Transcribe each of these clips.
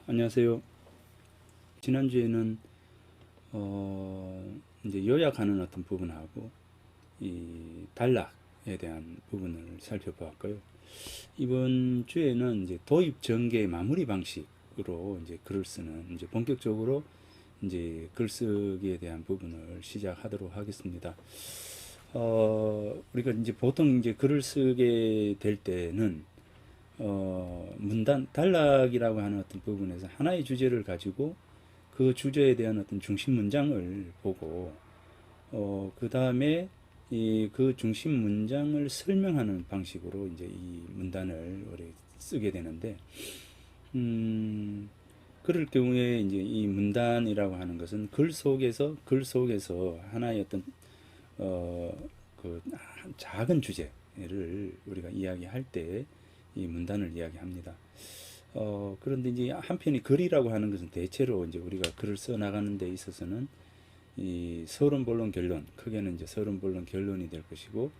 안녕하세요. 지난주에는 이제 요약하는 어떤 부분하고 이 단락에 대한 부분을 살펴보았고요. 이번 주에는 이제 도입 전개 마무리 방식으로 이제 글을 쓰는 이제 본격적으로 이제 글쓰기에 대한 부분을 시작하도록 하겠습니다. 우리가 이제 보통 이제 글을 쓰게 될 때는 문단, 단락이라고 하는 어떤 부분에서 하나의 주제를 가지고 그 주제에 대한 어떤 중심 문장을 보고, 그 다음에 그 중심 문장을 설명하는 방식으로 이제 이 문단을 우리 쓰게 되는데, 그럴 경우에 이제 이 문단이라고 하는 것은 글 속에서 하나의 어떤, 어, 그 작은 주제를 우리가 이야기할 때 이 문단을 이야기합니다. 그런데 이제 한편이 글이라고 하는 것은 대체로 이제 우리가 글을 써 나가는 데 있어서는 이 서론, 본론, 결론, 크게는 이제 서론, 본론, 결론이 될 것이고,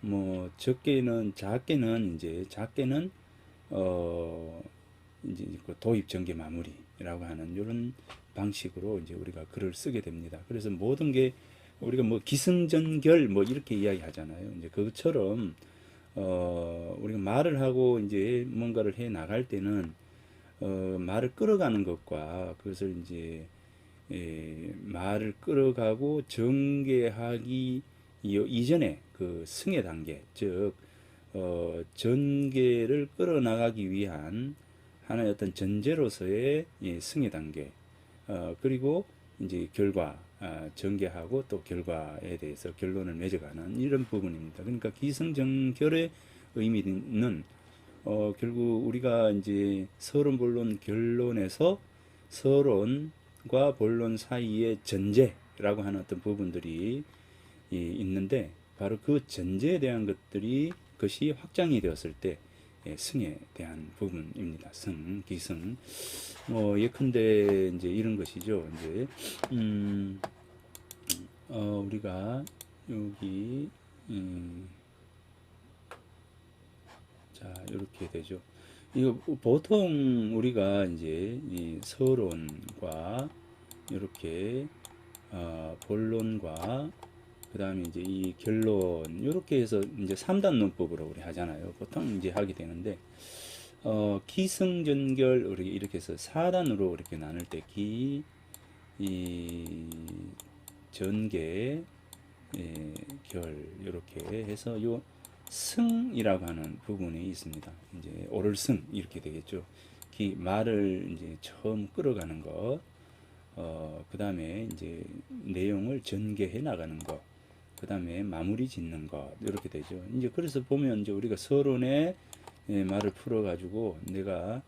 뭐 작게는 어 이제 그 도입, 전개, 마무리라고 하는 이런 방식으로 이제 우리가 글을 쓰게 됩니다. 그래서 모든 게 우리가 뭐 기승전결 뭐 이렇게 이야기하잖아요. 이제 그것처럼 우리가 말을 하고 이제 뭔가를 해 나갈 때는 말을 끌어가는 것과 그것을 이제 말을 끌어가고 전개하기 이전에 그 승의 단계, 즉 전개를 끌어나가기 위한 하나의 어떤 전제로서의 승의 단계, 그리고 이제 전개하고 또 결과에 대해서 결론을 맺어가는 이런 부분입니다. 그러니까 기승전결의 의미는 결국 우리가 이제 서론, 본론, 결론에서 서론과 본론 사이의 전제라고 하는 어떤 부분들이 있는데, 바로 그 전제에 대한 것이 확장이 되었을 때 승에 대한 부분입니다. 기승. 예컨대 이제 이런 것이죠. 이제 우리가 여기 자, 이렇게 되죠. 이거 보통 우리가 이제 이 서론과 이렇게 본론과 그 다음에 이제 이 결론 이렇게 해서 이제 3단 논법으로 우리 하잖아요. 보통 이제 하게 되는데 기승전결 우리 이렇게 해서 4단으로 이렇게 나눌 때 이 전개, 결 이렇게 해서 요 승이라고 하는 부분이 있습니다. 이제 오를승 이렇게 되겠죠. 말을 이제 처음 끌어가는 것, 그 다음에 이제 내용을 전개해 나가는 것, 그 다음에 마무리 짓는 것 이렇게 되죠. 이제 그래서 보면 이제 우리가 서론에 말을 풀어가지고 내가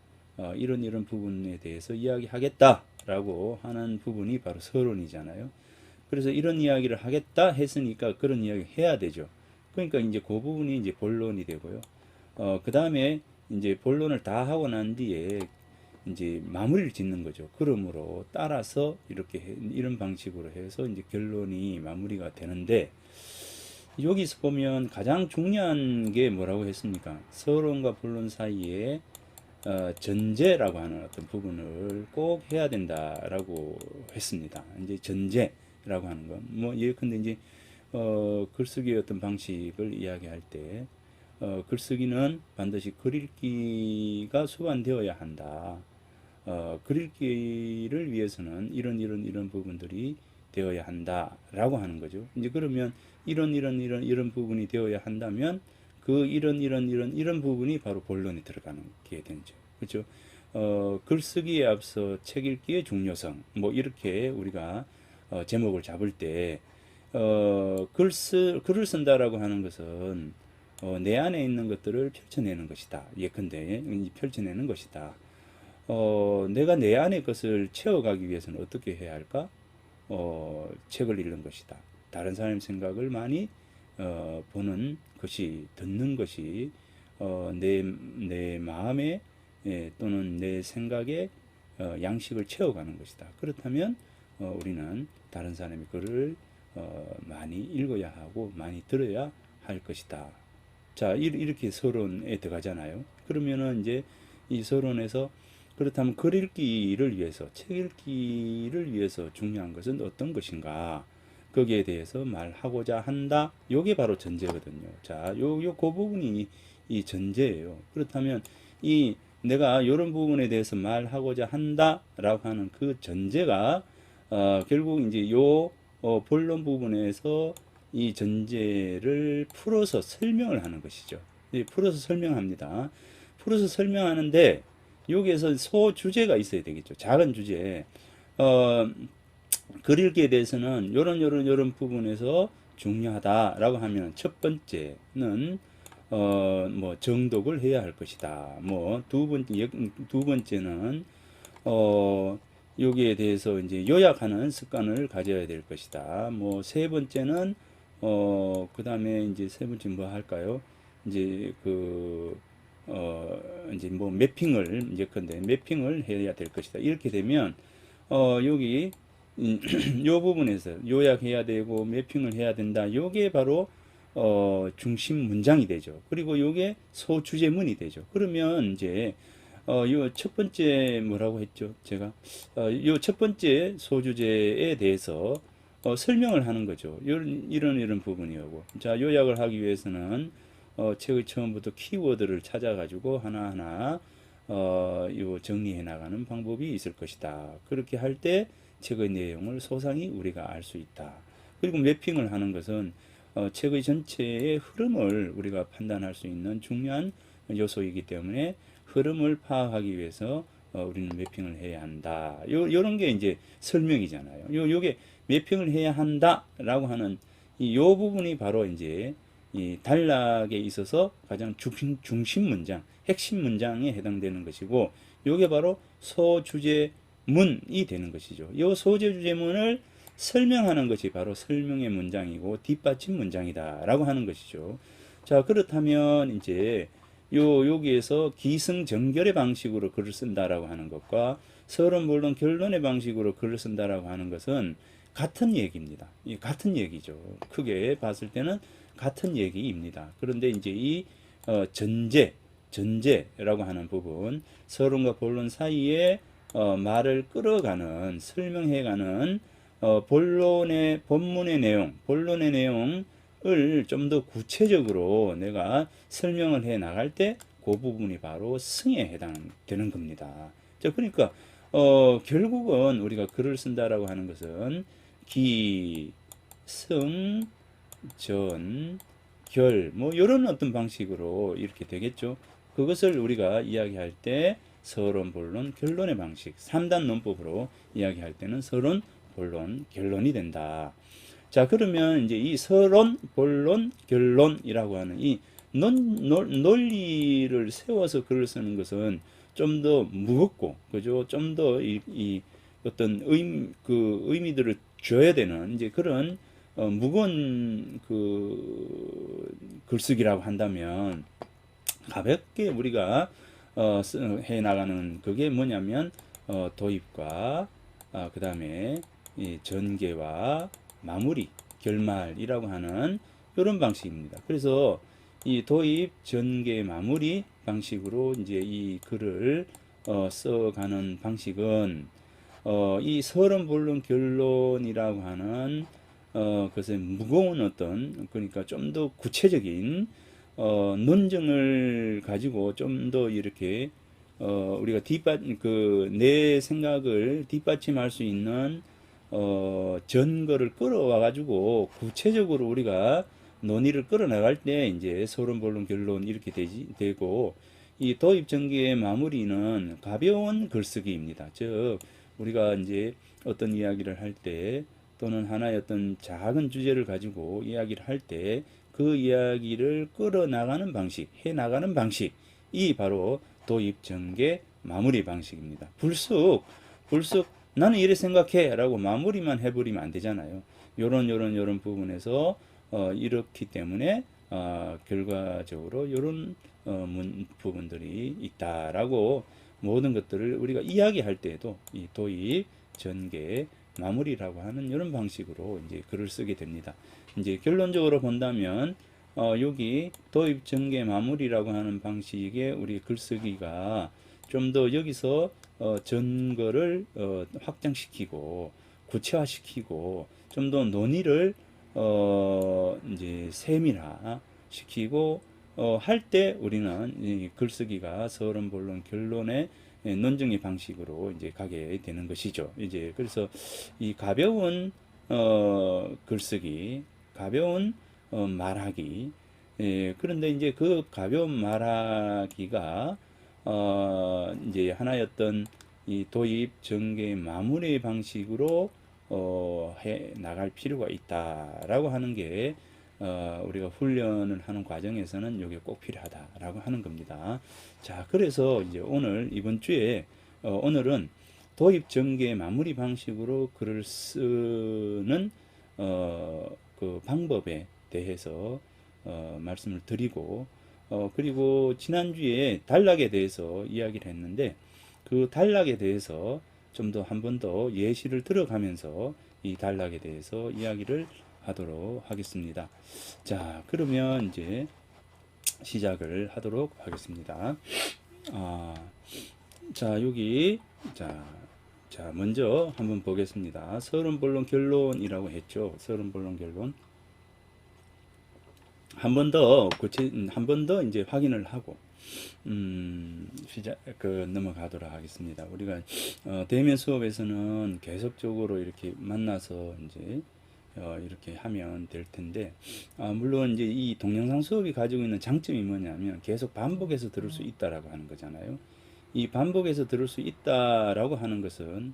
이런 부분에 대해서 이야기하겠다라고 하는 부분이 바로 서론이잖아요. 그래서 이런 이야기를 하겠다 했으니까 그런 이야기 해야 되죠. 그러니까 이제 그 부분이 이제 본론이 되고요. 그 다음에 이제 본론을 다 하고 난 뒤에 이제 마무리를 짓는 거죠. 그러므로 따라서 이런 방식으로 해서 이제 결론이 마무리가 되는데, 여기서 보면 가장 중요한 게 뭐라고 했습니까? 서론과 본론 사이에 전제라고 하는 어떤 부분을 꼭 해야 된다라고 했습니다. 이제 전제라고 하는 건 뭐 예컨대 이제 글쓰기의 어떤 방식을 이야기할 때 글쓰기는 반드시 글 읽기가 수반되어야 한다. 글 읽기를 위해서는 이런 부분들이 되어야 한다라고 하는 거죠. 이제 그러면 이런 부분이 되어야 한다면 그 이런 부분이 바로 본론에 들어가는 게 되죠. 그렇죠? 글쓰기에 앞서 책 읽기의 중요성 뭐 이렇게 우리가 제목을 잡을 때 글을 쓴다라고 하는 것은 내 안에 있는 것들을 펼쳐내는 것이다. 예컨대 펼쳐내는 것이다. 내가 내 안의 것을 채워가기 위해서는 어떻게 해야 할까? 책을 읽는 것이다. 다른 사람의 생각을 많이 보는 것이, 듣는 것이 내 마음에 또는 내 생각에 양식을 채워가는 것이다. 그렇다면 우리는 다른 사람의 글을 많이 읽어야 하고 많이 들어야 할 것이다. 자, 이렇게 서론에 들어가잖아요. 그러면은 이제 이 서론에서 그렇다면 글 읽기를 위해서, 책 읽기를 위해서 중요한 것은 어떤 것인가? 거기에 대해서 말하고자 한다. 요게 바로 전제거든요. 자, 그 부분이 이 전제예요. 그렇다면 이 내가 이런 부분에 대해서 말하고자 한다라고 하는 그 전제가 결국 이제 본론 부분에서 이 전제를 풀어서 설명을 하는 것이죠. 풀어서 설명합니다. 풀어서 설명하는데 여기에서 소주제가 있어야 되겠죠. 작은 주제. 글 읽기에 대해서는 요런 부분에서 중요하다라고 하면 첫 번째는 뭐 정독을 해야 할 것이다. 뭐 두 번째는 여기에 대해서 이제 요약하는 습관을 가져야 될 것이다. 뭐 세 번째는 그다음에 이제 세 번째 뭐 할까요? 이제 이제 뭐 매핑을 이제 근데 매핑을 해야 될 것이다. 이렇게 되면 여기 요 부분에서 요약해야 되고 매핑을 해야 된다. 요게 바로 중심 문장이 되죠. 그리고 요게 소주제문이 되죠. 그러면 이제 요 첫 번째 뭐라고 했죠? 제가 요 첫 번째 소주제에 대해서 설명을 하는 거죠. 이런 부분이고. 자, 요약을 하기 위해서는 책의 처음부터 키워드를 찾아가지고 하나하나 요 정리해 나가는 방법이 있을 것이다. 그렇게 할 때 책의 내용을 소상히 우리가 알 수 있다. 그리고 매핑을 하는 것은 책의 전체의 흐름을 우리가 판단할 수 있는 중요한 요소이기 때문에 흐름을 파악하기 위해서 우리는 매핑을 해야 한다. 요런 게 이제 설명이잖아요. 요게 매핑을 해야 한다라고 하는 요 부분이 바로 이제 이 단락에 있어서 가장 중심 문장, 핵심 문장에 해당되는 것이고, 요게 바로 소주제문이 되는 것이죠. 요 소주제문을 설명하는 것이 바로 설명의 문장이고 뒷받침 문장이다라고 하는 것이죠. 자, 그렇다면 이제 여기에서 기승전결의 방식으로 글을 쓴다라고 하는 것과 서론, 본론, 결론의 방식으로 글을 쓴다라고 하는 것은 같은 얘기입니다. 같은 얘기죠. 크게 봤을 때는 같은 얘기입니다. 그런데 이제 이 전제라고 하는 부분, 서론과 본론 사이에 말을 끌어가는, 설명해가는 본문의 내용을 좀 더 구체적으로 내가 설명을 해 나갈 때 그 부분이 바로 승에 해당되는 겁니다. 자, 그러니까 결국은 우리가 글을 쓴다라고 하는 것은 기, 승, 전, 결, 뭐 이런 어떤 방식으로 이렇게 되겠죠. 그것을 우리가 이야기할 때 서론, 본론, 결론의 방식, 3단 논법으로 이야기할 때는 서론, 본론, 결론이 된다. 자, 그러면 이제 이 서론, 본론, 결론이라고 하는 이 논리를 세워서 글을 쓰는 것은 좀 더 무겁고, 그죠? 좀 더 이 어떤 의미들을 줘야 되는 이제 그런 무거운 글쓰기라고 한다면 가볍게 우리가 해 나가는 그게 뭐냐면 도입과 그 다음에 이 전개와 마무리, 결말이라고 하는 이런 방식입니다. 그래서 이 도입, 전개, 마무리 방식으로 이제 이 글을 써가는 방식은 이 서론, 본론, 결론이라고 하는 그것의 무거운 어떤 그러니까 좀 더 구체적인 논증을 가지고 좀 더 이렇게 우리가 내 생각을 뒷받침할 수 있는 전거를 끌어와 가지고 구체적으로 우리가 논의를 끌어나갈 때 이제 서론, 본론, 결론 이렇게 되고 이 도입, 전개의 마무리는 가벼운 글쓰기입니다. 즉 우리가 이제 어떤 이야기를 할 때 또는 하나의 어떤 작은 주제를 가지고 이야기를 할 때 그 이야기를 끌어나가는 방식, 해나가는 방식이 바로 도입, 전개, 마무리 방식입니다. 불쑥 나는 이래 생각해 라고 마무리만 해버리면 안 되잖아요. 요런 부분에서 이렇기 때문에 결과적으로 요런 부분들이 있다라고 모든 것들을 우리가 이야기할 때에도 이 도입, 전개, 마무리라고 하는 이런 방식으로 이제 글을 쓰게 됩니다. 이제 결론적으로 본다면 여기 도입, 전개, 마무리라고 하는 방식의 우리 글쓰기가 좀 더 여기서 전거를 확장시키고 구체화시키고 좀 더 논의를 이제 세밀화시키고 할 때 우리는 이 글쓰기가 서론, 본론, 결론의 논증의 방식으로 이제 가게 되는 것이죠. 이제 그래서 이 가벼운 글쓰기, 가벼운 말하기. 그런데 이제 그 가벼운 말하기가 이제 하나였던 이 도입, 전개, 마무리 방식으로 해 나갈 필요가 있다라고 하는 게 우리가 훈련을 하는 과정에서는 이게 꼭 필요하다라고 하는 겁니다. 자, 그래서 이제 오늘 이번 주에 오늘은 도입, 전개, 마무리 방식으로 글을 쓰는 그 방법에 대해서 말씀을 드리고 그리고 지난주에 단락에 대해서 이야기를 했는데 그 단락에 대해서 좀 더 한 번 더 예시를 들어가면서 이 단락에 대해서 이야기를 하도록 하겠습니다. 자, 그러면 이제 시작을 하도록 하겠습니다. 아, 자, 여기 자, 먼저 한번 보겠습니다. 서론, 본론, 결론이라고 했죠. 서론, 본론, 결론. 한 번 더 이제 확인을 하고 넘어가도록 하겠습니다. 우리가 대면 수업에서는 계속적으로 이렇게 만나서 이제 이렇게 하면 될 텐데 물론 이제 이 동영상 수업이 가지고 있는 장점이 뭐냐면 계속 반복해서 들을 수 있다라고 하는 거잖아요. 이 반복해서 들을 수 있다라고 하는 것은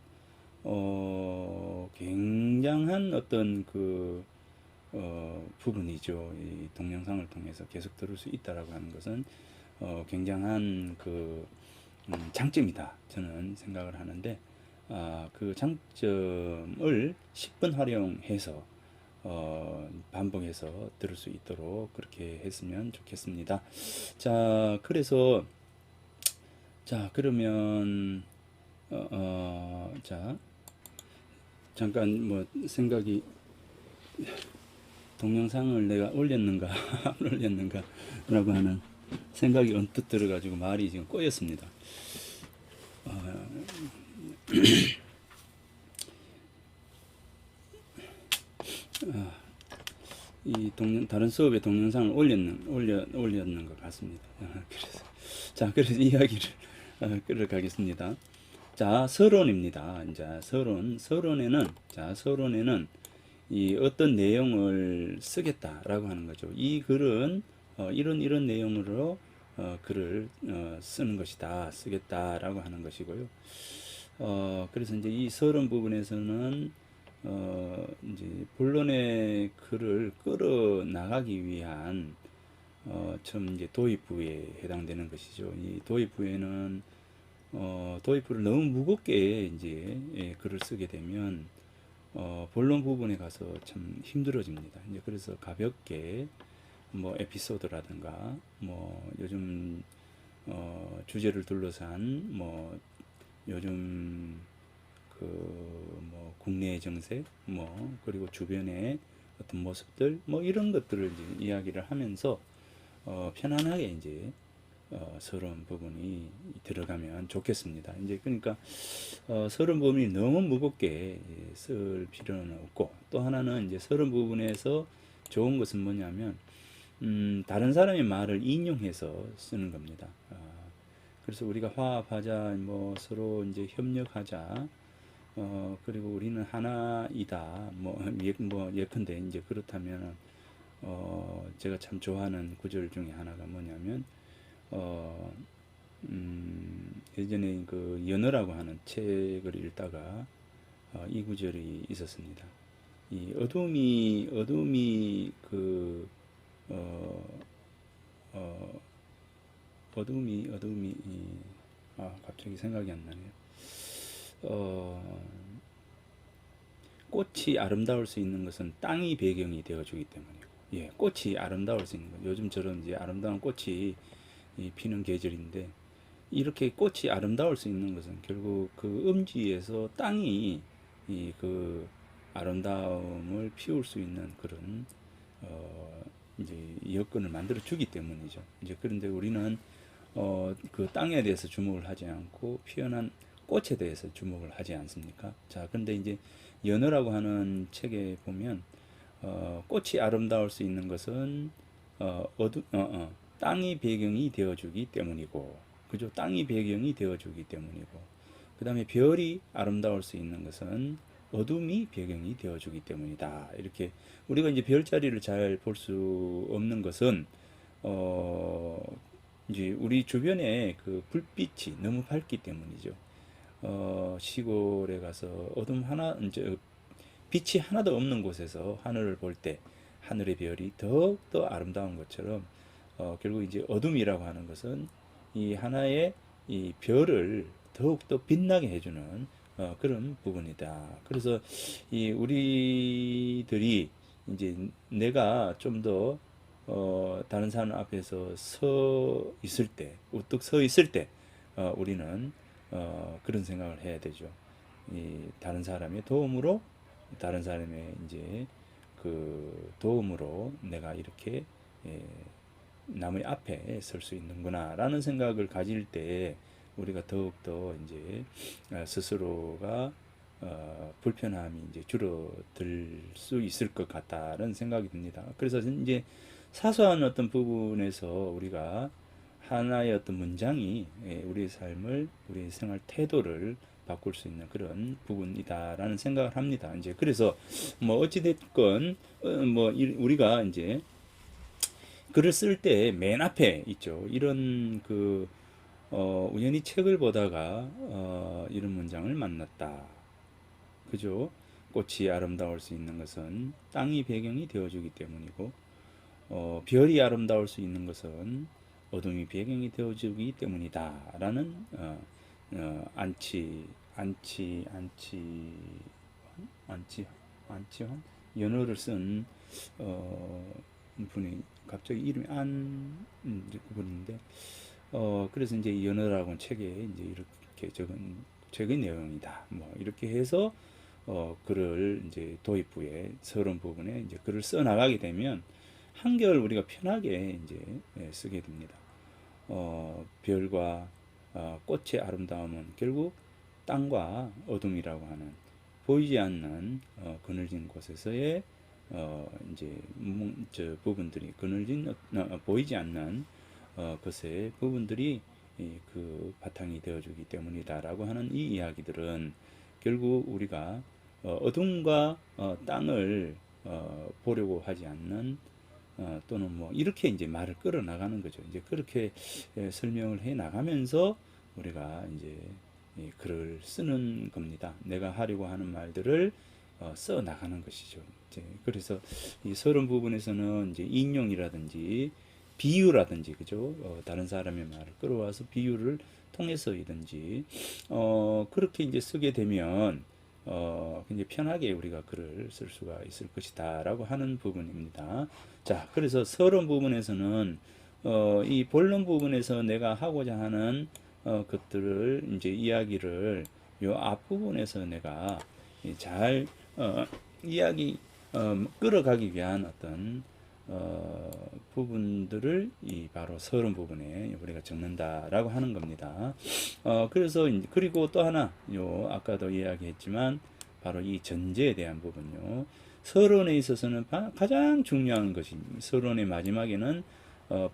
굉장한 어떤 그 부분이죠. 이 동영상을 통해서 계속 들을 수 있다라고 하는 것은 굉장한 그 장점이다. 저는 생각을 하는데 그 장점을 10분 활용해서 반복해서 들을 수 있도록 그렇게 했으면 좋겠습니다. 자, 그래서 자, 그러면 자, 잠깐 뭐 생각이 동영상을 내가 올렸는가 안 올렸는가 라고 하는 생각이 언뜻 들어가지고 말이 지금 꼬였습니다. 다른 수업에 동영상을 올렸는 것 같습니다. 그래서 이야기를 끌어가겠습니다. 자, 서론입니다. 이제 서론에는 이 어떤 내용을 쓰겠다라고 하는 거죠. 이 글은 이런 내용으로 글을 쓰는 것이다, 쓰겠다라고 하는 것이고요. 그래서 이제 이 서론 부분에서는 이제 본론의 글을 끌어 나가기 위한 처음 이제 도입부에 해당되는 것이죠. 이 도입부에는 도입부를 너무 무겁게 이제 글을 쓰게 되면 본론 부분에 가서 참 힘들어집니다. 이제 그래서 가볍게 뭐 에피소드라든가 뭐 요즘 주제를 둘러싼 뭐 요즘 그 뭐 국내 정세 뭐 그리고 주변의 어떤 모습들 뭐 이런 것들을 이제 이야기를 하면서 편안하게 이제 서론 부분이 들어가면 좋겠습니다. 이제 그러니까 서론 부분이 너무 무겁게 쓸 필요는 없고 또 하나는 이제 서론 부분에서 좋은 것은 뭐냐면 다른 사람의 말을 인용해서 쓰는 겁니다. 그래서 우리가 화합하자, 뭐 서로 이제 협력하자, 그리고 우리는 하나이다. 뭐 예컨대 이제 그렇다면 제가 참 좋아하는 구절 중에 하나가 뭐냐면 예전에 그 연어라고 하는 책을 읽다가 이 구절이 있었습니다. 이 어둠이 그 어둠이 갑자기 생각이 안 나네요. 꽃이 아름다울 수 있는 것은 땅이 배경이 되어주기 때문이고, 예, 꽃이 아름다울 수 있는 것. 요즘처럼 이제 아름다운 꽃이 피는 계절인데, 이렇게 꽃이 아름다울 수 있는 것은 결국 그 음지에서 땅이 그 아름다움을 피울 수 있는 그런 이제 여건을 만들어 주기 때문이죠. 이제 그런데 우리는 그 땅에 대해서 주목을 하지 않고 피어난 꽃에 대해서 주목을 하지 않습니까? 자, 근데 이제 연어라고 하는 책에 보면 꽃이 아름다울 수 있는 것은 땅이 배경이 되어주기 때문이고, 그죠? 땅이 배경이 되어주기 때문이고, 그 다음에 별이 아름다울 수 있는 것은 어둠이 배경이 되어주기 때문이다. 이렇게 우리가 이제 별자리를 잘 볼 수 없는 것은 어, 이제 우리 주변에 그 불빛이 너무 밝기 때문이죠. 시골에 가서 어둠 하나, 이제 빛이 하나도 없는 곳에서 하늘을 볼 때 하늘의 별이 더욱더 아름다운 것처럼 결국 이제 어둠이라고 하는 것은 이 하나의 이 별을 더욱더 빛나게 해주는 그런 부분이다. 그래서 이 우리들이 이제 내가 좀 더 다른 사람 앞에서 서 있을 때, 우뚝 서 있을 때, 우리는 그런 생각을 해야 되죠. 이 다른 사람의 도움으로, 다른 사람의 이제 그 도움으로 내가 이렇게 예, 남의 앞에 설 수 있는구나라는 생각을 가질 때 우리가 더욱더 이제 스스로가 불편함이 이제 줄어들 수 있을 것 같다는 생각이 듭니다. 그래서 이제 사소한 어떤 부분에서 우리가 하나의 어떤 문장이 우리의 삶을, 우리의 생활 태도를 바꿀 수 있는 그런 부분이다라는 생각을 합니다. 이제 그래서 뭐 어찌 됐건 뭐 우리가 이제 글을 쓸 때 맨 앞에 있죠. 이런 그 우연히 책을 보다가 이런 문장을 만났다. 그죠? 꽃이 아름다울 수 있는 것은 땅이 배경이 되어주기 때문이고, 별이 아름다울 수 있는 것은 어둠이 배경이 되어주기 때문이다. 라는 안치, 안치환? 연어를 쓴 분이 갑자기 이름이 분인데, 그래서 이제 이 연어라고는 책에 이제 이렇게 적은 책의 내용이다. 뭐 이렇게 해서 글을 이제 도입부에 서론 부분에 이제 글을 써 나가게 되면 한결 우리가 편하게 이제 쓰게 됩니다. 별과 꽃의 아름다움은 결국 땅과 어둠이라고 하는 보이지 않는 그늘진 곳에서의 이제 저 부분들이 그늘진 보이지 않는 것의 부분들이 그 바탕이 되어주기 때문이다라고 하는 이 이야기들은 결국 우리가 어둠과 땅을 보려고 하지 않는 또는 뭐 이렇게 이제 말을 끌어 나가는 거죠. 이제 그렇게 설명을 해 나가면서 우리가 이제 글을 쓰는 겁니다. 내가 하려고 하는 말들을 써 나가는 것이죠. 이제 그래서 이 서론 부분에서는 이제 인용이라든지 비유라든지 그죠? 다른 사람의 말을 끌어와서 비유를 통해서이든지 그렇게 이제 쓰게 되면 굉장히 편하게 우리가 글을 쓸 수가 있을 것이다라고 하는 부분입니다. 자, 그래서 서론 부분에서는 이 본론 부분에서 내가 하고자 하는 것들을 이제 이야기를 요 앞부분에서 내가 잘 이야기 끌어가기 위한 어떤 부분들을 이 바로 서론 부분에 우리가 적는다라고 하는 겁니다. 그래서 그리고 또 하나 요 아까도 이야기했지만 바로 이 전제에 대한 부분요. 서론에 있어서는 가장 중요한 것이 서론의 마지막에는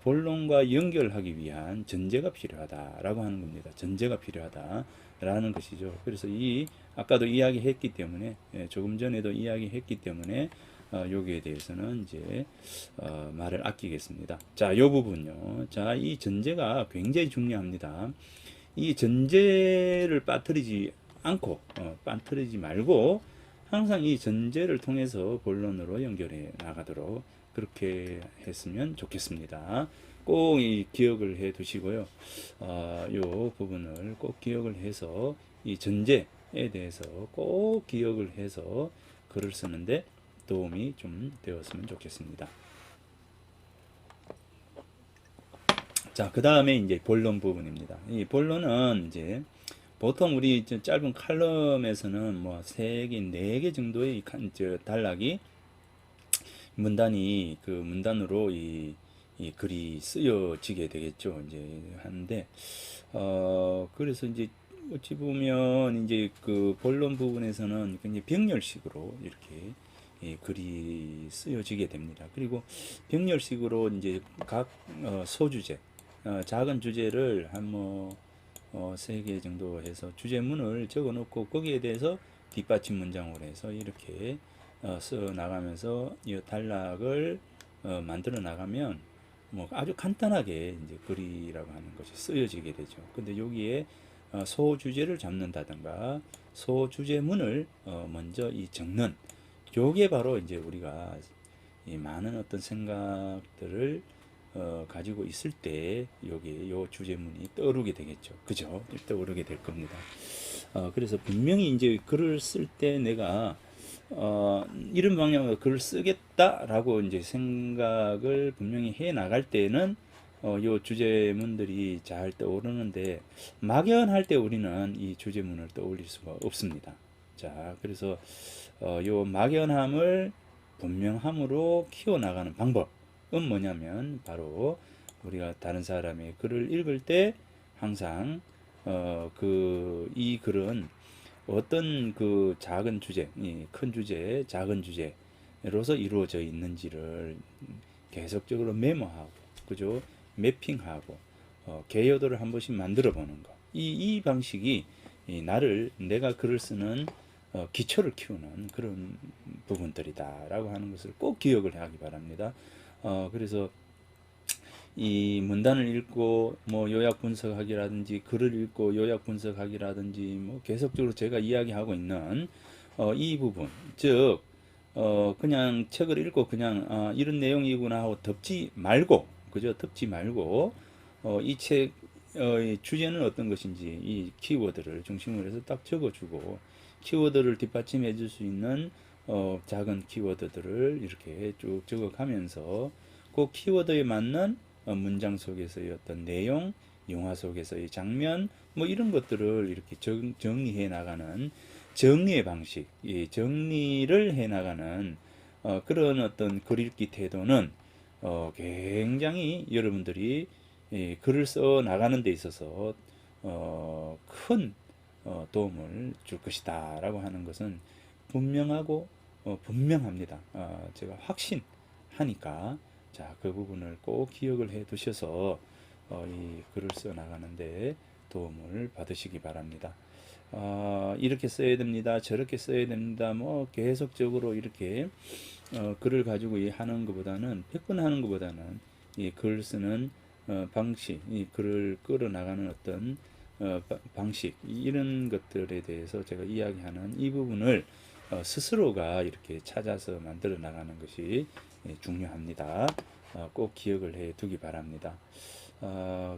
본론과 연결하기 위한 전제가 필요하다라고 하는 겁니다. 전제가 필요하다라는 것이죠. 그래서 이 아까도 이야기했기 때문에 조금 전에도 이야기했기 때문에 여기에 대해서는 이제 말을 아끼겠습니다. 자, 요 부분요. 자, 이 전제가 굉장히 중요합니다. 이 전제를 빠뜨리지 않고 빠뜨리지 말고 항상 이 전제를 통해서 본론으로 연결해 나가도록 그렇게 했으면 좋겠습니다. 꼭 이 기억을 해 두시고요. 요 부분을 꼭 기억을 해서 이 전제에 대해서 꼭 기억을 해서 글을 쓰는데 도움이 좀 되었으면 좋겠습니다. 자, 그 다음에 이제 본론 부분입니다. 이 본론은 이제 보통 우리 짧은 칼럼에서는 뭐 3개, 4개 정도의 단락이 문단이 그 문단으로 이 글이 쓰여지게 되겠죠. 이제 하는데 그래서 이제 어찌 보면 이제 그 본론 부분에서는 굉장히 병렬식으로 이렇게 글이 쓰여지게 됩니다. 그리고 병렬식으로 이제 각 소주제, 작은 주제를 한 뭐 세 개 정도 해서 주제문을 적어 놓고 거기에 대해서 뒷받침 문장으로 해서 이렇게 써 나가면서 이 단락을 만들어 나가면 뭐 아주 간단하게 이제 글이라고 하는 것이 쓰여지게 되죠. 근데 여기에 소주제를 잡는다든가 소주제문을 먼저 이 적는 요게 바로 이제 우리가 이 많은 어떤 생각들을 가지고 있을 때 요게 요 주제문이 떠오르게 되겠죠. 그죠? 떠오르게 될 겁니다. 그래서 분명히 이제 글을 쓸 때 내가 이런 방향으로 글을 쓰겠다라고 이제 생각을 분명히 해 나갈 때는 요 주제문들이 잘 떠오르는데 막연할 때 우리는 이 주제문을 떠올릴 수가 없습니다. 자, 그래서 요 막연함을 분명함으로 키워나가는 방법은 뭐냐면 바로 우리가 다른 사람의 글을 읽을 때 항상 이 글은 어떤 그 작은 주제, 큰 주제, 작은 주제로서 이루어져 있는지를 계속적으로 메모하고, 그죠? 매핑하고, 개요도를 한 번씩 만들어 보는 거. 이 방식이 내가 글을 쓰는 기초를 키우는 그런 부분들이다라고 하는 것을 꼭 기억을 하기 바랍니다. 그래서 이 문단을 읽고 뭐 요약 분석하기라든지 글을 읽고 요약 분석하기라든지 뭐 계속적으로 제가 이야기하고 있는 이 부분, 즉 그냥 책을 읽고 그냥 이런 내용이구나 하고 덮지 말고, 그죠? 덮지 말고 이 책 주제는 어떤 것인지 이 키워드를 중심으로 해서 딱 적어주고 키워드를 뒷받침해 줄 수 있는 작은 키워드들을 이렇게 쭉 적어가면서 그 키워드에 맞는 문장 속에서의 어떤 내용, 영화 속에서의 장면, 뭐 이런 것들을 이렇게 정리해 나가는 정리의 방식, 이 정리를 해 나가는 그런 어떤 글 읽기 태도는 굉장히 여러분들이 글을 써 나가는 데 있어서 큰 도움을 줄 것이다라고 하는 것은 분명하고 분명합니다. 제가 확신하니까 자, 그 부분을 꼭 기억을 해 두셔서 이 글을 써 나가는데 도움을 받으시기 바랍니다. 이렇게 써야 됩니다. 저렇게 써야 됩니다. 뭐 계속적으로 이렇게 글을 가지고 하는 것보다는 100번 하는 것보다는 이 글 쓰는 방식, 이 글을 끌어 나가는 어떤 방식 이런 것들에 대해서 제가 이야기하는 이 부분을 스스로가 이렇게 찾아서 만들어 나가는 것이 중요합니다. 꼭 기억을 해 두기 바랍니다.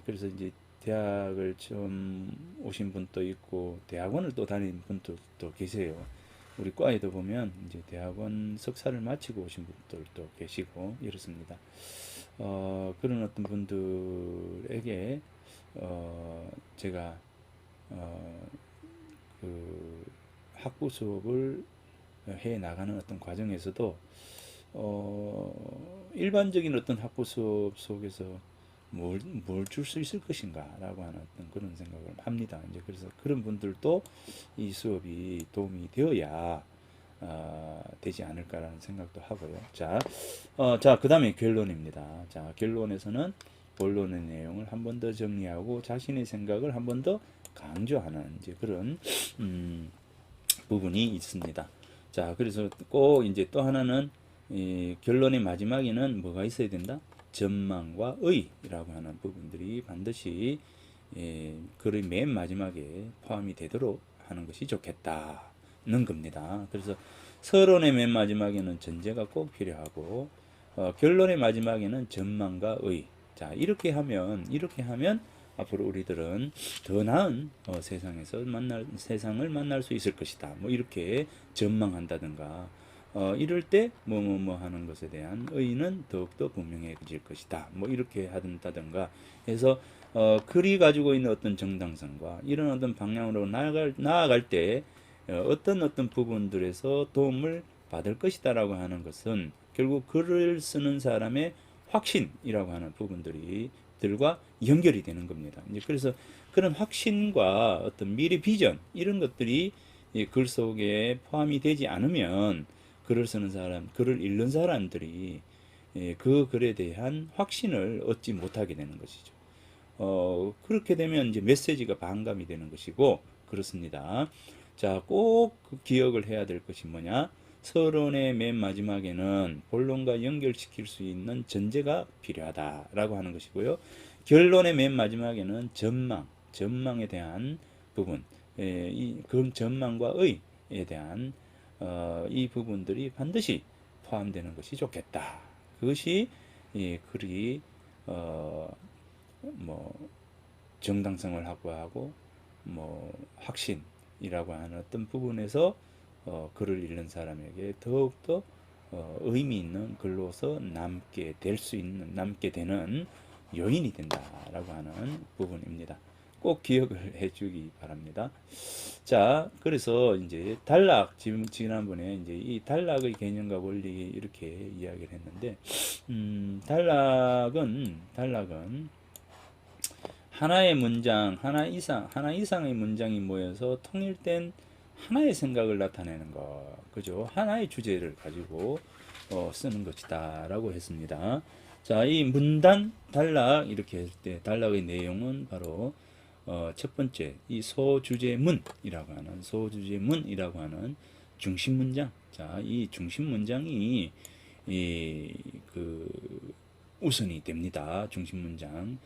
그래서 이제 대학을 처음 오신 분도 있고 대학원을 또 다닌 분도 또 계세요. 우리 과에도 보면 이제 대학원 석사를 마치고 오신 분들도 계시고 이렇습니다. 그런 어떤 분들에게 제가 그 학부 수업을 해 나가는 어떤 과정에서도 일반적인 어떤 학부 수업 속에서 뭘 줄 수 있을 것인가라고 하는 어떤 그런 생각을 합니다. 이제 그래서 그런 분들도 이 수업이 도움이 되어야 되지 않을까라는 생각도 하고요. 자, 그 다음에 결론입니다. 자, 결론에서는 본론의 내용을 한 번 더 정리하고 자신의 생각을 한 번 더 강조하는 이제 그런 부분이 있습니다. 자, 그래서 꼭 이제 또 하나는 이 결론의 마지막에는 뭐가 있어야 된다? 전망과 의라고 하는 부분들이 반드시 글의 맨 마지막에 포함이 되도록 하는 것이 좋겠다는 겁니다. 그래서 서론의 맨 마지막에는 전제가 꼭 필요하고 결론의 마지막에는 전망과 의. 자, 이렇게 하면 앞으로 우리들은 더 나은 세상을 만날 수 있을 것이다. 뭐 이렇게 전망한다든가 이럴 때 뭐 하는 것에 대한 의의는 더욱더 분명해질 것이다. 뭐 이렇게 한다든가 해서 글이 가지고 있는 어떤 정당성과 이런 어떤 방향으로 나아갈 때 어떤 부분들에서 도움을 받을 것이다라고 하는 것은 결국 글을 쓰는 사람의 확신이라고 하는 부분들과 연결이 되는 겁니다. 이제 그래서 그런 확신과 어떤 미래 비전 이런 것들이 이 글 속에 포함이 되지 않으면 글을 쓰는 사람, 글을 읽는 사람들이 그 글에 대한 확신을 얻지 못하게 되는 것이죠. 그렇게 되면 이제 메시지가 반감이 되는 것이고 그렇습니다. 자, 꼭 기억을 해야 될 것이 뭐냐? 서론의 맨 마지막에는 본론과 연결시킬 수 있는 전제가 필요하다라고 하는 것이고요. 결론의 맨 마지막에는 전망에 대한 부분, 그 전망과 의에 대한 이 부분들이 반드시 포함되는 것이 좋겠다. 그것이 이 글이 뭐 정당성을 확보하고 뭐 확신이라고 하는 어떤 부분에서 글을 읽는 사람에게 더욱더 의미 있는 글로서 남게 되는 요인이 된다라고 하는 부분입니다. 꼭 기억을 해주기 바랍니다. 자, 그래서 이제 지난번에 이제 이 단락의 개념과 원리 이렇게 이야기를 했는데, 단락은 하나의 문장, 하나 이상의 문장이 모여서 통일된 하나의 생각을 나타내는 것, 그죠? 하나의 주제를 가지고 쓰는 것이다라고 했습니다. 자, 이 문단 단락 이렇게 했을 때 단락의 내용은 바로 첫 번째 이 소주제문이라고 하는 중심 문장. 자, 이 중심 문장이 그 우선이 됩니다. 중심 문장은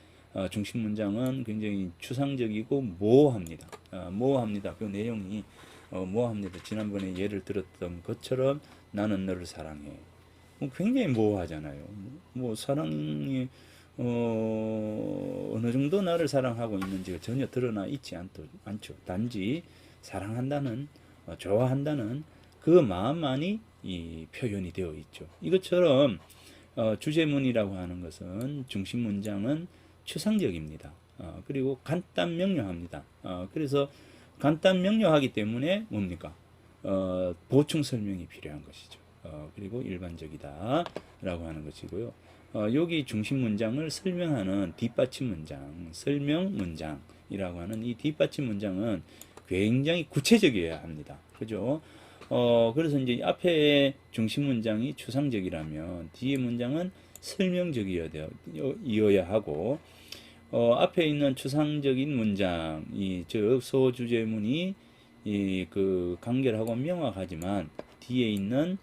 굉장히 추상적이고 모호합니다. 모호합니다. 그 내용이 모호합니다. 지난번에 예를 들었던 것처럼 나는 너를 사랑해. 굉장히 모호하잖아요. 뭐 사랑이 어느 정도 나를 사랑하고 있는지가 전혀 드러나 있지 않죠. 단지 사랑한다는, 좋아한다는 그 마음만이 이 표현이 되어 있죠. 이것처럼 주제문이라고 하는 것은 중심 문장은 추상적입니다. 그리고 간단 명료합니다. 그래서 간단 명료하기 때문에 뭡니까? 보충 설명이 필요한 것이죠. 그리고 일반적이다라고 하는 것이고요. 여기 중심 문장을 설명하는 뒷받침 문장, 설명 문장이라고 하는 이 뒷받침 문장은 굉장히 구체적이어야 합니다. 그죠? 그래서 이제 앞에 중심 문장이 추상적이라면 뒤에 문장은 설명적이어야 하고, 앞에 있는 추상적인 문장, 즉 소주제문이 그 간결하고 명확하지만 뒤에 있는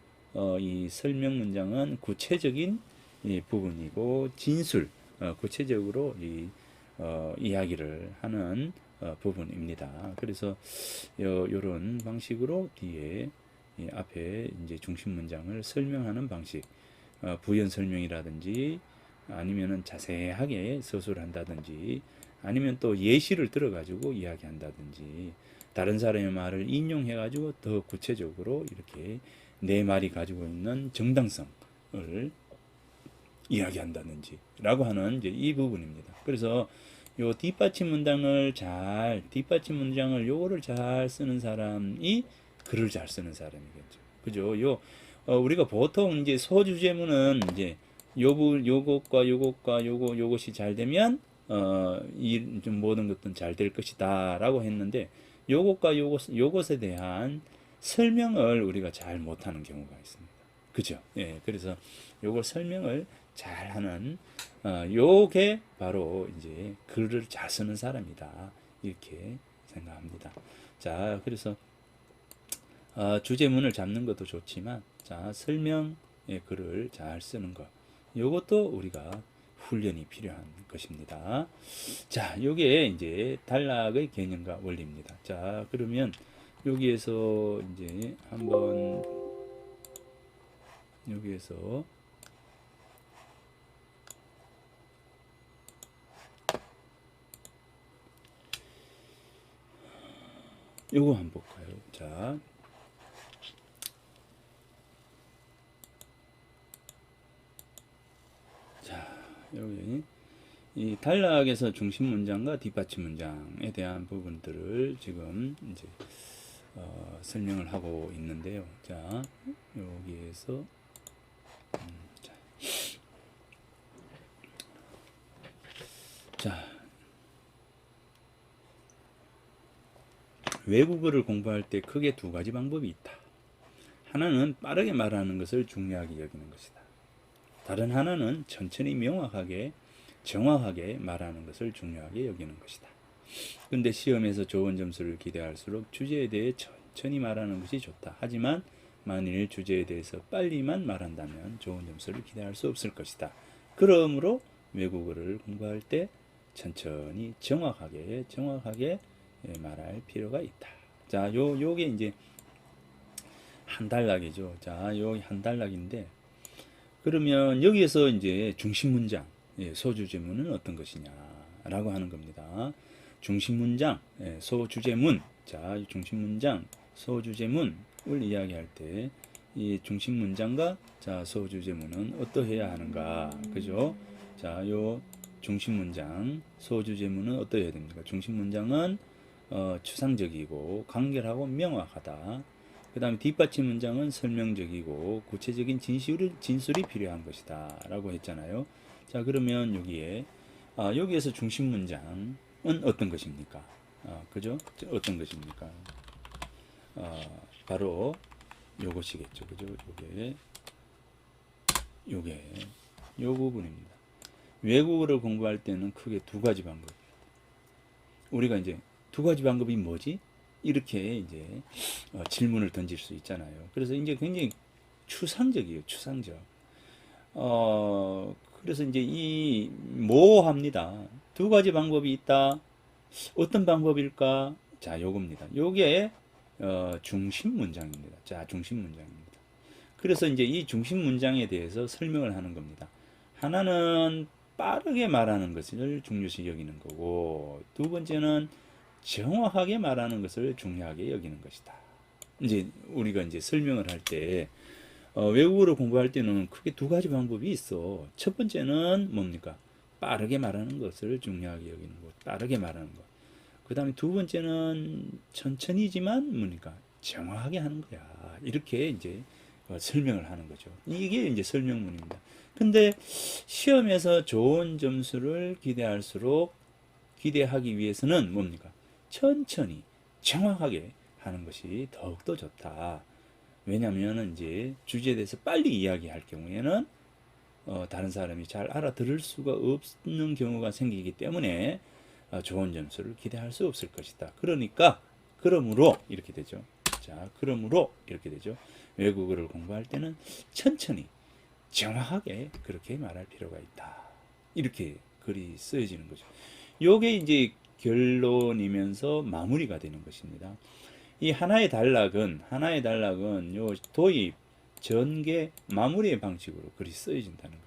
이 설명 문장은 구체적인 부분이고 구체적으로 이야기를 하는 부분입니다. 그래서 이런 방식으로 뒤에 앞에 이제 중심 문장을 설명하는 방식, 부연 설명이라든지 아니면은 자세하게 서술을 한다든지 아니면 또 예시를 들어가지고 이야기한다든지 다른 사람의 말을 인용해가지고 더 구체적으로 이렇게 내 말이 가지고 있는 정당성을 이야기한다든지 라고 하는 이제 이 부분입니다. 그래서 요 뒷받침 문장을 요거를 잘 쓰는 사람이 글을 잘 쓰는 사람이겠죠. 그죠? 우리가 보통 이제 소주제문은 이제 요것이 잘 되면 좀 모든 것들은 잘 될 것이다라고 했는데 요것에 대한 설명을 우리가 잘 못하는 경우가 있습니다. 그죠? 예, 그래서 요걸 설명을 잘하는 요게 바로 이제 글을 잘 쓰는 사람이다 이렇게 생각합니다. 자, 그래서 주제문을 잡는 것도 좋지만 자 설명의 글을 잘 쓰는 것 요것도 우리가 훈련이 필요한 것입니다. 자, 요게 이제 단락의 개념과 원리입니다. 자, 그러면 여기에서 이제 한번 여기에서 요거 한번 볼까요? 자, 여기 이 단락에서 중심 문장과 뒷받침 문장에 대한 부분들을 지금 이제 설명을 하고 있는데요. 자, 여기에서 자, 외국어를 공부할 때 크게 두 가지 방법이 있다. 하나는 빠르게 말하는 것을 중요하게 여기는 것이다. 다른 하나는 천천히 명확하게 정확하게 말하는 것을 중요하게 여기는 것이다. 근데 시험에서 좋은 점수를 기대할수록 주제에 대해 천천히 말하는 것이 좋다. 하지만 만일 주제에 대해서 빨리만 말한다면 좋은 점수를 기대할 수 없을 것이다. 그러므로 외국어를 공부할 때 천천히 정확하게 말할 필요가 있다. 자, 요게 이제 한 단락이죠. 자, 요 한 단락인데 그러면 여기에서 이제 중심 문장, 소주제문은 어떤 것이냐라고 하는 겁니다. 중심 문장, 소주제문. 자, 중심 문장, 소주제문을 이야기할 때 이 중심 문장과 자, 소주제문은 어떠해야 하는가? 그죠? 자, 요 중심 문장, 소주제문은 어떠해야 됩니까? 중심 문장은 추상적이고 간결하고 명확하다. 그 다음에 뒷받침 문장은 설명적이고 구체적인 진술이 필요한 것이다 라고 했잖아요. 자, 그러면 여기에서 중심 문장은 어떤 것입니까? 그죠? 어떤 것입니까? 바로 요것이겠죠. 그죠? 요 부분입니다. 외국어를 공부할 때는 크게 두 가지 방법. 우리가 이제 두 가지 방법이 뭐지? 이렇게 이제 질문을 던질 수 있잖아요. 그래서 이제 굉장히 추상적이에요. 추상적. 그래서 이제 이 모호합니다. 두 가지 방법이 있다. 어떤 방법일까? 자, 요겁니다. 요게 중심 문장입니다. 자, 중심 문장입니다. 그래서 이제 이 중심 문장에 대해서 설명을 하는 겁니다. 하나는 빠르게 말하는 것을 중요시 여기는 거고, 두 번째는 정확하게 말하는 것을 중요하게 여기는 것이다. 이제 우리가 이제 설명을 할 때 외국어를 공부할 때는 크게 두 가지 방법이 있어. 첫 번째는 뭡니까? 빠르게 말하는 것을 중요하게 여기는 것, 빠르게 말하는 것. 그 다음에 두 번째는 천천히지만 뭡니까? 정확하게 하는 거야. 이렇게 이제 설명을 하는 거죠. 이게 이제 설명문입니다. 근데 시험에서 좋은 점수를 기대하기 위해서는 뭡니까? 천천히 정확하게 하는 것이 더욱더 좋다. 왜냐하면 이제 주제에 대해서 빨리 이야기할 경우에는 다른 사람이 잘 알아들을 수가 없는 경우가 생기기 때문에 좋은 점수를 기대할 수 없을 것이다. 그러므로 이렇게 되죠. 자, 그러므로 이렇게 되죠. 외국어를 공부할 때는 천천히 정확하게 그렇게 말할 필요가 있다. 이렇게 글이 쓰여지는 거죠. 요게 이제 결론이면서 마무리가 되는 것입니다. 이 하나의 단락은 요 도입, 전개, 마무리의 방식으로 글이 쓰여진다는 겁니다.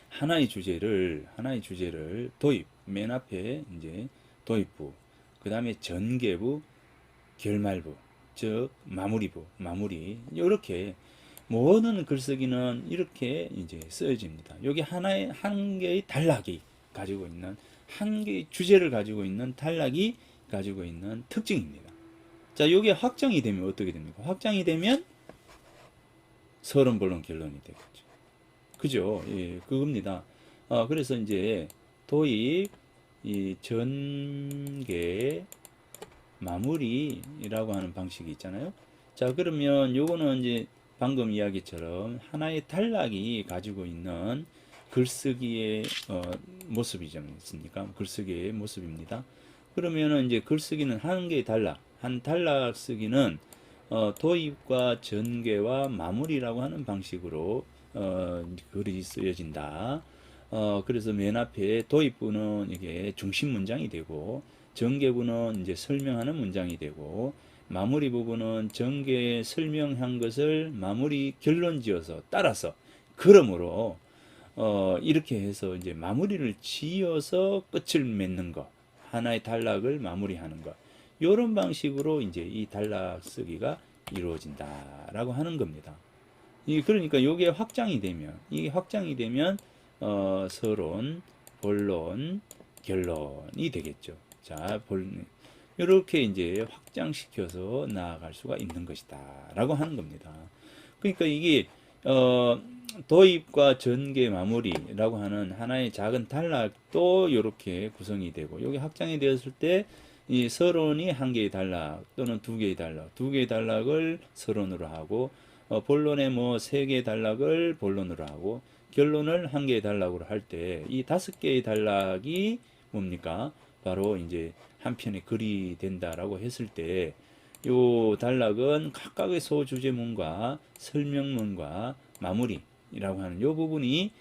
하나의 주제를 도입, 맨 앞에 이제 도입부, 그 다음에 전개부, 결말부, 즉 마무리 이렇게 모든 글쓰기는 이렇게 이제 쓰여집니다. 여기 한 개의 단락이 가지고 있는 한 개의 주제를 가지고 있는 단락이 가지고 있는 특징입니다. 자, 이게 확정이 되면 어떻게 됩니까? 확정이 되면 서론, 본론, 결론이 되겠죠. 그죠? 예, 그겁니다. 그래서 이제 도입, 이 전개, 마무리라고 하는 방식이 있잖아요. 자, 그러면 요거는 이제 방금 이야기처럼 하나의 단락이 가지고 있는 글쓰기의 모습이지 않습니까? 글쓰기의 모습입니다. 그러면은 이제 글쓰기는 한 개의 한 단락 쓰기는 도입과 전개와 마무리라고 하는 방식으로 글이 쓰여진다. 그래서 맨 앞에 도입부는 이게 중심 문장이 되고, 전개부는 이제 설명하는 문장이 되고, 마무리 부분은 전개 설명한 것을 마무리 결론 지어서 따라서, 그러므로 이렇게 해서 이제 마무리를 지어서 끝을 맺는 것, 하나의 단락을 마무리하는 것, 이런 방식으로 이제 이 단락 쓰기가 이루어진다라고 하는 겁니다. 그러니까 이게 확장이 되면 서론, 본론, 결론이 되겠죠. 자, 이렇게 이제 확장시켜서 나아갈 수가 있는 것이다라고 하는 겁니다. 그러니까 이게 도입과 전개, 마무리라고 하는 하나의 작은 단락도 이렇게 구성이 되고, 여기 확장이 되었을 때 이 서론이 한 개의 단락 또는 두 개의 단락, 두 개의 단락을 서론으로 하고 본론에 뭐 세 개의 단락을 본론으로 하고 결론을 한 개의 단락으로 할 때 이 다섯 개의 단락이 뭡니까? 바로 이제 한 편의 글이 된다라고 했을 때 요 단락은 각각의 소주제문과 설명문과 마무리라고 하는 요 부분이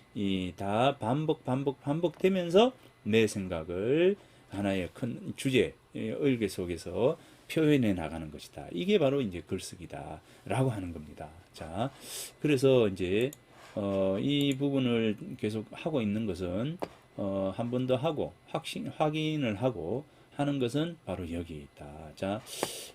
다 반복되면서 내 생각을 하나의 큰 주제, 의례 속에서 표현해 나가는 것이다. 이게 바로 이제 글쓰기다라고 하는 겁니다. 자, 그래서 이제 이 부분을 계속 하고 있는 것은 한 번 더 하고 확인을 하고 하는 것은 바로 여기 있다. 자,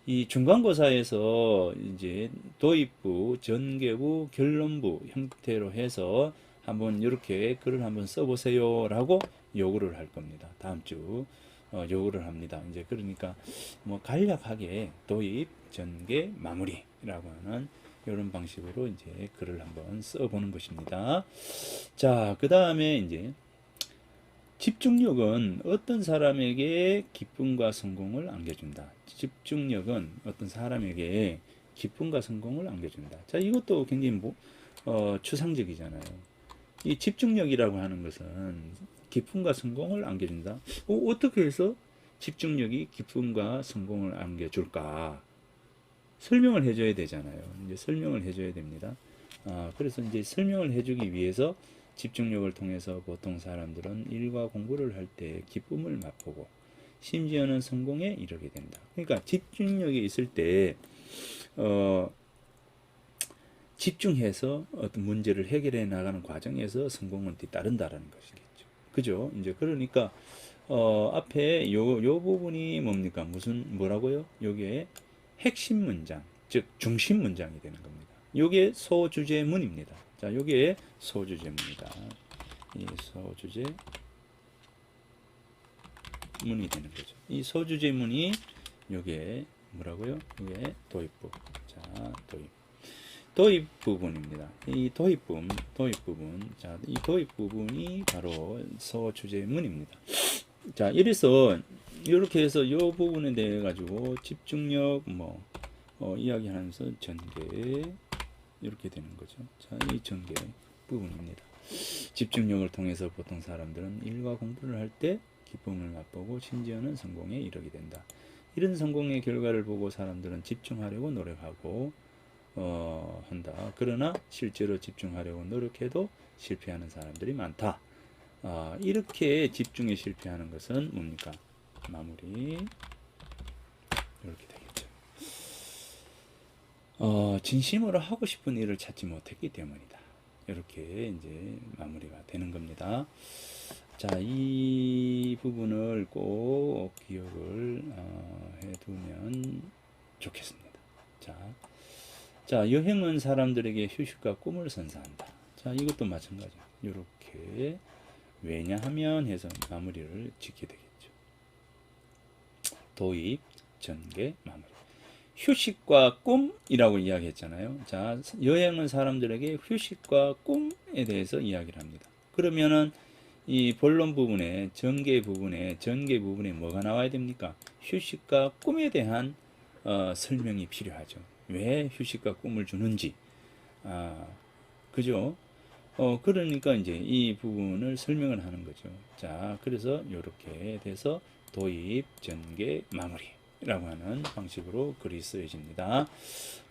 이 중간고사에서 이제 도입부, 전개부, 결론부 형태로 해서 한번 이렇게 글을 한번 써보세요라고 요구를 할 겁니다. 다음 주 요구를 합니다. 이제 그러니까 뭐 간략하게 도입, 전개, 마무리라고 하는 이런 방식으로 이제 글을 한번 써보는 것입니다. 자, 그 다음에 이제 집중력은 어떤 사람에게 기쁨과 성공을 안겨준다. 집중력은 어떤 사람에게 기쁨과 성공을 안겨준다. 자, 이것도 굉장히 추상적이잖아요. 이 집중력이라고 하는 것은 기쁨과 성공을 안겨준다. 어떻게 해서 집중력이 기쁨과 성공을 안겨줄까? 설명을 해줘야 되잖아요. 이제 설명을 해줘야 됩니다. 그래서 이제 설명을 해주기 위해서 집중력을 통해서 보통 사람들은 일과 공부를 할 때 기쁨을 맛보고 심지어는 성공에 이르게 된다. 그러니까 집중력이 있을 때 집중해서 어떤 문제를 해결해 나가는 과정에서 성공은 뒤따른다라는 것이겠죠. 그죠? 이제 그러니까 앞에 요 부분이 뭡니까? 뭐라고요? 요게 핵심 문장, 즉 중심 문장이 되는 겁니다. 요게 소주제문입니다. 자, 요게 소주제문이다. 이 소주제문이 되는 거죠. 이 소주제문이 요게 뭐라고요? 요게 도입부. 자, 도입 부분입니다. 이 도입 부분. 자, 이 도입 부분이 바로 소주제문입니다. 자, 이래서 이렇게 해서 요 부분에 대해 가지고 집중력 이야기하면서 전개 이렇게 되는 거죠. 자, 이 전개 부분입니다. 집중력을 통해서 보통 사람들은 일과 공부를 할 때 기쁨을 맛보고 심지어는 성공에 이르게 된다. 이런 성공의 결과를 보고 사람들은 집중하려고 노력하고 한다. 그러나 실제로 집중하려고 노력해도 실패하는 사람들이 많다. 이렇게 집중에 실패하는 것은 뭡니까? 마무리. 이렇게 되겠죠. 진심으로 하고 싶은 일을 찾지 못했기 때문이다. 이렇게 이제 마무리가 되는 겁니다. 자, 이 부분을 꼭 기억을 해두면 좋겠습니다. 자, 여행은 사람들에게 휴식과 꿈을 선사한다. 자, 이것도 마찬가지. 이렇게 왜냐하면 해서 마무리를 짓게 되겠죠. 도입, 전개, 마무리. 휴식과 꿈이라고 이야기했잖아요. 자, 여행은 사람들에게 휴식과 꿈에 대해서 이야기를 합니다. 그러면은 이 본론 부분에 전개 부분에 뭐가 나와야 됩니까? 휴식과 꿈에 대한 설명이 필요하죠. 왜 휴식과 꿈을 주는지. 그죠? 그러니까 이제 이 부분을 설명을 하는 거죠. 자, 그래서 이렇게 돼서 도입, 전개, 마무리라고 하는 방식으로 글이 쓰여집니다.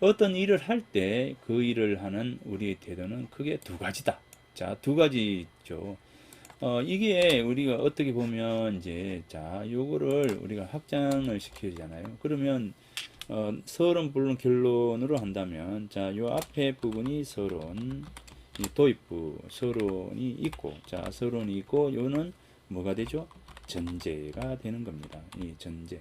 어떤 일을 할 때 그 일을 하는 우리의 태도는 크게 두 가지다. 자, 두 가지죠. 이게 우리가 어떻게 보면 이제 자, 요거를 우리가 확장을 시키잖아요. 그러면 서론, 본론, 결론으로 한다면 자, 요 앞에 부분이 서론, 이 도입부 서론이 있고, 자, 서론이 있고, 요는 뭐가 되죠? 전제가 되는 겁니다. 이 전제.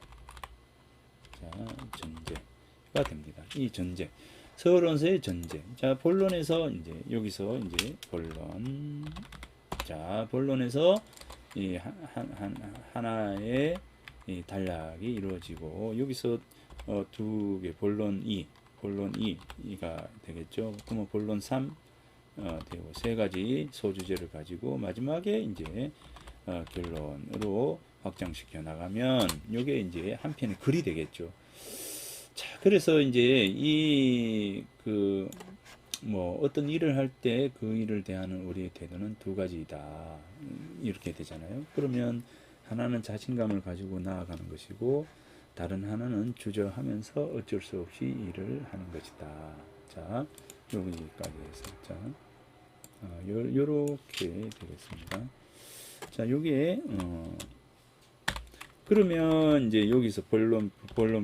자, 전제가 됩니다. 이 전제. 서론서의 전제. 자, 본론에서 이제 여기서 이제 본론. 자, 본론에서 이 하나의 이 단락이 이루어지고 여기서 두 개 본론 2가 되겠죠. 그러면 본론 3 되고 세 가지 소주제를 가지고 마지막에 이제 결론으로 확장시켜 나가면 요게 이제 한편의 글이 되겠죠. 자, 그래서 이제 이 뭐 어떤 일을 할 때 그 일을 대하는 우리의 태도는 두 가지이다. 이렇게 되잖아요. 그러면 하나는 자신감을 가지고 나아가는 것이고 다른 하나는 주저하면서 어쩔 수 없이 일을 하는 것이다. 자, 여기까지 해서 자, 요렇게 되겠습니다. 자, 요게 그러면 이제 여기서 본론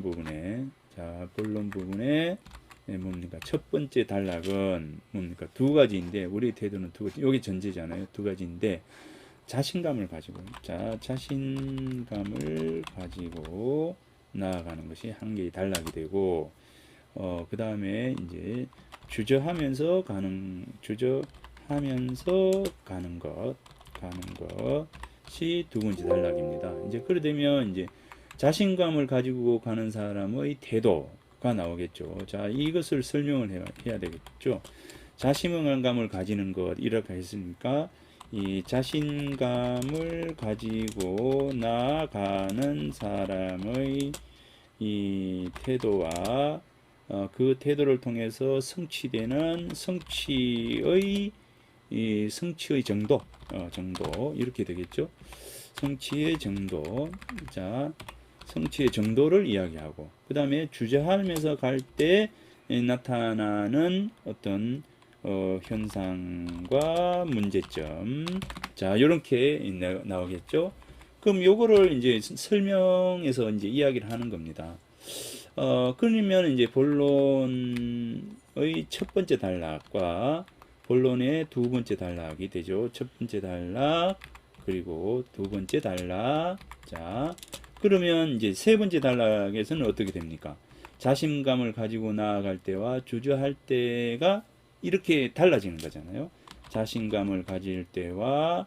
부분에 자, 본론 부분에 뭡니까? 첫 번째 단락은 뭡니까? 두 가지인데 우리 태도는 두 가지. 여기 전제잖아요. 두 가지인데 자신감을 가지고 자, 자신감을 가지고 나아가는 것이 한 개의 단락이 되고 그다음에 이제 주저하면서 가는 것이 두 번째 단락입니다. 이제 그래 되면 이제 자신감을 가지고 가는 사람의 태도가 나오겠죠. 자, 이것을 설명을 해야 되겠죠. 자신감을 가지는 것 이렇게 했으니까 이 자신감을 가지고 나아가는 사람의 이 태도와 그 태도를 통해서 성취되는 성취의 정도 이렇게 되겠죠. 성취의 정도. 자, 성취의 정도를 이야기하고 그 다음에 주저하면서 갈 때 나타나는 어떤 현상과 문제점. 자, 이렇게 나오겠죠. 그럼 요거를 이제 설명해서 이제 이야기를 하는 겁니다. 그러면 이제 본론의 첫 번째 단락과 본론의 두 번째 단락이 되죠. 첫 번째 단락, 그리고 두 번째 단락. 자, 그러면 이제 세 번째 단락에서는 어떻게 됩니까? 자신감을 가지고 나아갈 때와 주저할 때가 이렇게 달라지는 거잖아요. 자신감을 가질 때와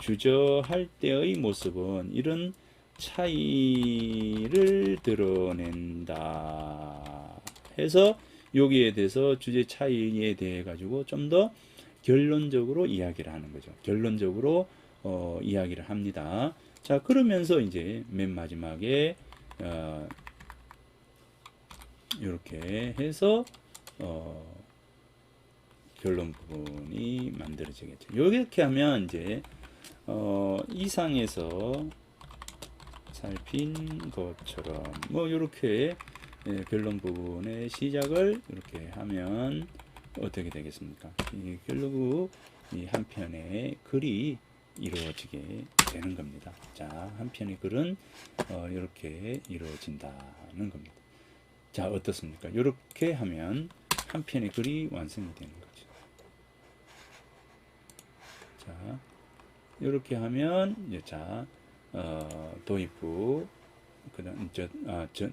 주저할 때의 모습은 이런 차이를 드러낸다 해서 여기에 대해서 주제 차이에 대해 가지고 좀 더 결론적으로 이야기를 하는 거죠. 결론적으로 이야기를 합니다. 자, 그러면서 이제 맨 마지막에 이렇게 해서 결론 부분이 만들어지겠죠. 이렇게 하면 이제 이상에서 살핀 것처럼 뭐 이렇게 결론 부분의 시작을 이렇게 하면 어떻게 되겠습니까? 결국 이 한 편의 글이 이루어지게 되는 겁니다. 자, 한 편의 글은 이렇게 이루어진다는 겁니다. 자, 어떻습니까? 이렇게 하면 한 편의 글이 완성이 되는 거죠. 자, 이렇게 하면 자, 도입부, 그다음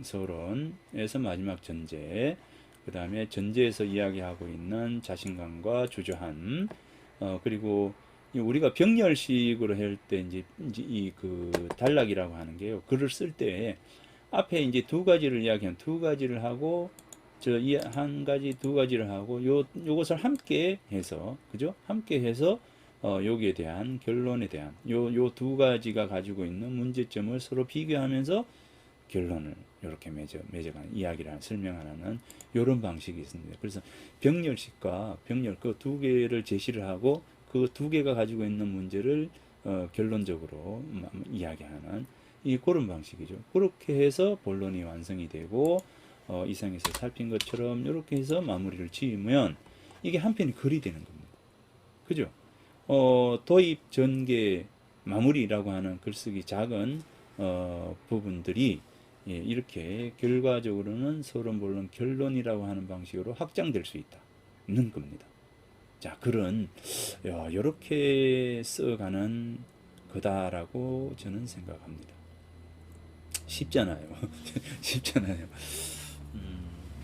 서론에서 마지막 전제, 그 다음에 전제에서 이야기하고 있는 자신감과 주저함, 그리고 우리가 병렬식으로 할 때 이제 이 단락이라고 하는 게요. 글을 쓸 때 앞에 이제 두 가지를 이야기한 두 가지를 하고 저 이 한 가지 두 가지를 하고 요것을 함께 해서 그죠? 함께 해서 여기에 대한 결론에 대한 요 두 가지가 가지고 있는 문제점을 서로 비교하면서 결론을 이렇게 맺어가는 이야기를 하는 설명하는 이런 방식이 있습니다. 그래서 병렬식과 병렬 그 두 개를 제시를 하고 그 두 개가 가지고 있는 문제를 결론적으로 이야기하는 그런 방식이죠. 그렇게 해서 본론이 완성이 되고 이상에서 살핀 것처럼 이렇게 해서 마무리를 지으면 이게 한 편의 글이 되는 겁니다. 그죠? 도입, 전개, 마무리라고 하는 글쓰기 작은 부분들이 이렇게 결과적으로는 서론, 본론, 결론이라고 하는 방식으로 확장될 수 있다는 겁니다. 자, 글은 이렇게 써가는 거다라고 저는 생각합니다. 쉽잖아요. 쉽잖아요.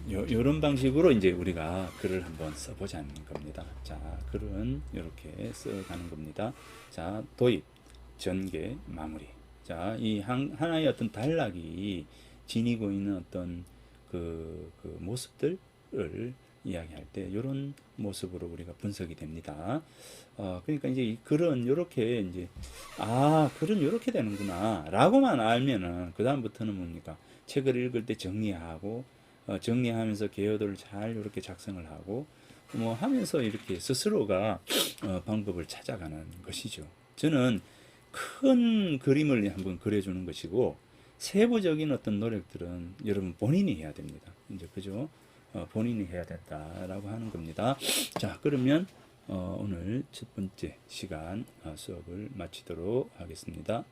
이런 방식으로 이제 우리가 글을 한번 써보자는 겁니다. 자, 글은 이렇게 써가는 겁니다. 자, 도입, 전개, 마무리. 자, 이 하나의 어떤 단락이 지니고 있는 어떤 그 모습들을 이야기할 때 이런 모습으로 우리가 분석이 됩니다. 그러니까 이제 이 글은 이렇게 이제 글은 이렇게 되는구나라고만 알면은 그 다음부터는 뭡니까? 책을 읽을 때 정리하고 정리하면서 개요도를 잘 이렇게 작성을 하고 뭐 하면서 이렇게 스스로가 방법을 찾아가는 것이죠. 저는 큰 그림을 한번 그려주는 것이고 세부적인 어떤 노력들은 여러분 본인이 해야 됩니다. 이제 그죠? 본인이 해야 된다라고 하는 겁니다. 자, 그러면 오늘 첫 번째 시간 수업을 마치도록 하겠습니다.